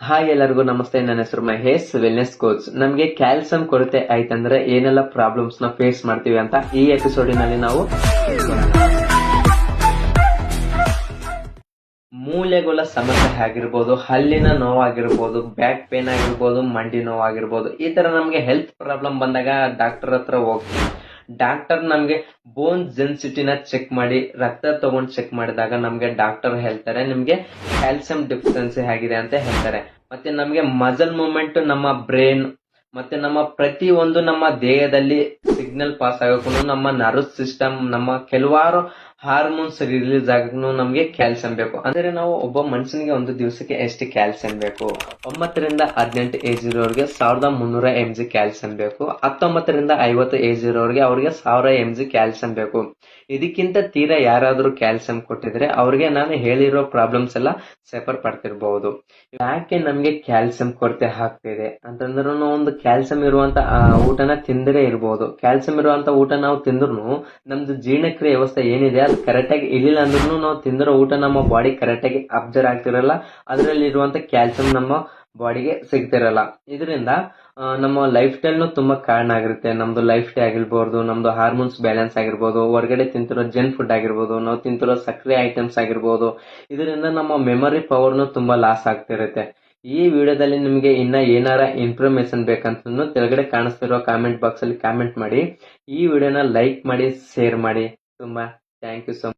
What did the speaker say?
Hi ಎಲ್ಲರಿಗೂ ನಮಸ್ತೆ. ನನ್ನ ಹೆಸರು ಮಹೇಶ್, ವೆಲ್ನೆಸ್ ಕೋಚ್. ನಮಗೆ ಕ್ಯಾಲ್ಸಿಯಂ ಕೊರತೆ ಆಯ್ತಂದ್ರೆ ಏನೆಲ್ಲ ಪ್ರಾಬ್ಲಮ್ಸ್ ನ ಫೇಸ್ ಮಾಡ್ತೀವಿ ಅಂತ ಈ ಎಪಿಸೋಡಿನಲ್ಲಿ ನಾವು ಮೂಳೆಗಳ ಸಮಸ್ಯೆ ಆಗಿರ್ಬೋದು, ಹಲ್ಲಿನ ನೋವಾಗಿರ್ಬೋದು, ಬ್ಯಾಕ್ ಪೇನ್ ಆಗಿರ್ಬೋದು, ಮಂಡಿ ನೋವಾಗಿರ್ಬೋದು, ಈ ತರ ನಮ್ಗೆ ಹೆಲ್ತ್ ಪ್ರಾಬ್ಲಮ್ ಬಂದಾಗ ಡಾಕ್ಟರ್ ಹತ್ರ ಹೋಗ್ತೀವಿ. ಡಾಕ್ಟರ್ ನಮ್ಗೆ ಬೋನ್ ಡೆನ್ಸಿಟಿನ ಚೆಕ್ ಮಾಡಿ ರಕ್ತ ತಗೊಂಡ್ ಚೆಕ್ ಮಾಡಿದಾಗ ನಮ್ಗೆ ಡಾಕ್ಟರ್ ಹೇಳ್ತಾರೆ ನಿಮ್ಗೆ ಕ್ಯಾಲ್ಸಿಯಂ ಡೆಫಿಷಿಯನ್ಸಿ ಆಗಿದೆ ಅಂತ ಹೇಳ್ತಾರೆ. ಮತ್ತೆ ನಮ್ಗೆ ಮಸಲ್ ಮೂವ್ಮೆಂಟ್, ನಮ್ಮ ಬ್ರೈನ್ ಮತ್ತೆ ನಮ್ಮ ಪ್ರತಿ ಒಂದು ನಮ್ಮ ದೇಹದಲ್ಲಿ ಸಿಗ್ನಲ್ ಪಾಸ್ ಆಗೋಕ್ಕೂ ನಮ್ಮ ನರ್ವ್ ಸಿಸ್ಟಮ್, ನಮ್ಮ ಕೆಲವಾರು ಹಾರ್ಮೋನ್ಸ್ ರಿಲೀಸ್ ಆಗಕ್ಕೂ ನಮ್ಗೆ ಕ್ಯಾಲ್ಸಿಯಂ ಬೇಕು. ಅಂದ್ರೆ ನಾವು ಒಬ್ಬ ಮನುಷ್ಯನಿಗೆ ಒಂದು ದಿವಸಕ್ಕೆ ಎಷ್ಟು ಕ್ಯಾಲ್ಸಿಯಂ ಬೇಕು? 9 ರಿಂದ 18 ಏಜ್ ಇರೋರಿಗೆ 1300 mg ಕ್ಯಾಲ್ಸಿಯಂ ಬೇಕು. 19 ರಿಂದ 50 ಏಜ್ ಇರೋರಿಗೆ ಅವ್ರಿಗೆ 1000 mg ಕ್ಯಾಲ್ಸಿಯಂ ಬೇಕು. ಇದಕ್ಕಿಂತ ತೀರಾ ಯಾರಾದ್ರೂ ಕ್ಯಾಲ್ಸಿಯಂ ಕೊಟ್ಟಿದ್ರೆ ಅವ್ರಿಗೆ ನಾನು ಹೇಳಿರೋ ಪ್ರಾಬ್ಲಮ್ಸ್ ಎಲ್ಲ ಸಫರ್ ಪಡ್ತಿರ್ಬಹುದು. ಯಾಕೆ ನಮ್ಗೆ ಕ್ಯಾಲ್ಸಿಯಂ ಕೊರತೆ ಆಗ್ತಿದೆ ಅಂತಂದ್ರೂ ಒಂದು ಕ್ಯಾಲ್ಸಿಯಂ ಇರುವಂತ ಊಟನ ತಿಂದ್ರೆ ಇರ್ಬೋದು. ಕ್ಯಾಲ್ಸಿಯಂ ಇರುವಂತ ಊಟ ನಾವು ತಿಂದ್ರು ನಮ್ದು ಜೀರ್ಣಕ್ರಿಯೆ ವ್ಯವಸ್ಥೆ ಏನಿದೆ ಅದು ಕರೆಕ್ಟ್ ಆಗಿ ಇಲ್ಲಿಲ್ಲ ಅಂದ್ರೂ ನಾವು ತಿಂದಿರೋ ಊಟ ನಮ್ಮ ಬಾಡಿ ಕರೆಕ್ಟ್ ಆಗಿ ಅಬ್ಸರ್ವ್ ಆಗ್ತಿರಲ್ಲ. ಅದರಲ್ಲಿ ಇರುವಂತ ಕ್ಯಾಲ್ಸಿಯಂ ನಮ್ಮ ಬಾಡಿಗೆ ಸಿಗ್ತಿರಲ್ಲ. ಇದರಿಂದ ನಮ್ಮ ಲೈಫ್ ಸ್ಟೈಲ್ ತುಂಬಾ ಕಾರಣ ಆಗಿರುತ್ತೆ. ನಮ್ದು ಲೈಫ್ ಸ್ಟೈಲ್ ಆಗಿರ್ಬೋದು, ನಮ್ದು ಹಾರ್ಮೋನ್ಸ್ ಬ್ಯಾಲೆನ್ಸ್ ಆಗಿರ್ಬೋದು, ಹೊರಗಡೆ ತಿಂತಿರೋ ಜಂಕ್ ಫುಡ್ ಆಗಿರ್ಬೋದು, ನಾವು ತಿಂತಿರೋ ಸಕ್ಕರೆ ಐಟಮ್ಸ್ ಆಗಿರ್ಬೋದು, ಇದರಿಂದ ನಮ್ಮ ಮೆಮೊರಿ ಪವರ್ನು ತುಂಬಾ ಲಾಸ್ ಆಗ್ತಿರುತ್ತೆ. ಈ ವಿಡಿಯೋದಲ್ಲಿ ನಿಮಗೆ ಇನ್ನ ಏನಾರ ಇನ್ಫಾರ್ಮೇಶನ್ ಬೇಕಂತಂದ್ರೂ ಕೆಳಗಡೆ ಕಾಣಿಸ್ತಿರೋ ಕಾಮೆಂಟ್ ಬಾಕ್ಸ್ ಅಲ್ಲಿ ಕಾಮೆಂಟ್ ಮಾಡಿ. ಈ ವಿಡಿಯೋನ ಲೈಕ್ ಮಾಡಿ, ಶೇರ್ ಮಾಡಿ. ತುಂಬಾ ಥ್ಯಾಂಕ್ ಯು ಸೊ ಮಚ್.